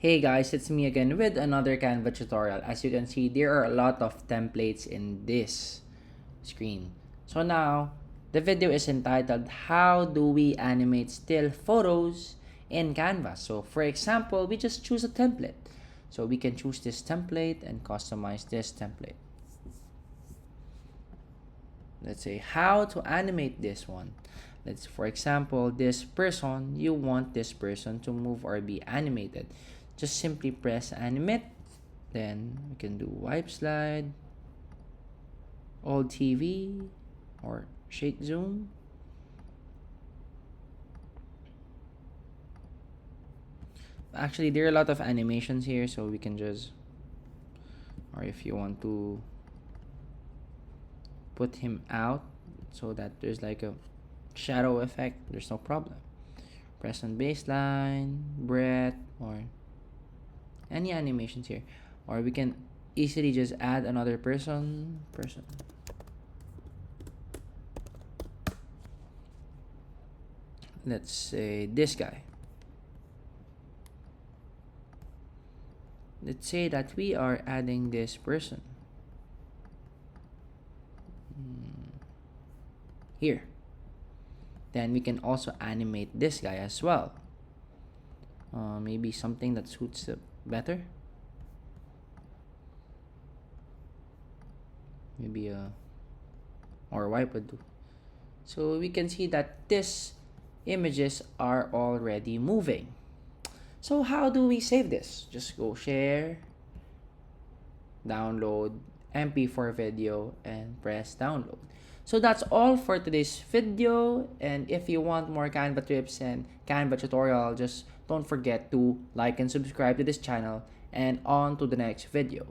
Hey guys, it's me again with another Canva tutorial. As you can see, there are a lot of templates in this screen. So now, the video is entitled, How Do We Animate Still Photos in Canva? So for example, we just choose a template. So we can choose this template and customize this template. Let's say how to animate this one. Let's, for example, this person, you want this person to move or be animated. Just simply press animate. Then we can do wipe slide, old TV, or shake zoom. Actually, there are a lot of animations here, so we can just, or if you want to put him out so that there's like a shadow effect, there's no problem. Press on baseline, breath, or any animations here. Or we can easily just add another person. Let's say this guy. Let's say that we are adding this person here. Then we can also animate this guy as well. Maybe something that suits better. Maybe or wipe would do. So we can see that these images are already moving. So how do we save this? Just go share, download, MP4 video, and press download. So that's all for today's video, and if you want more Canva tips and Canva tutorial, just don't forget to like and subscribe to this channel, and on to the next video.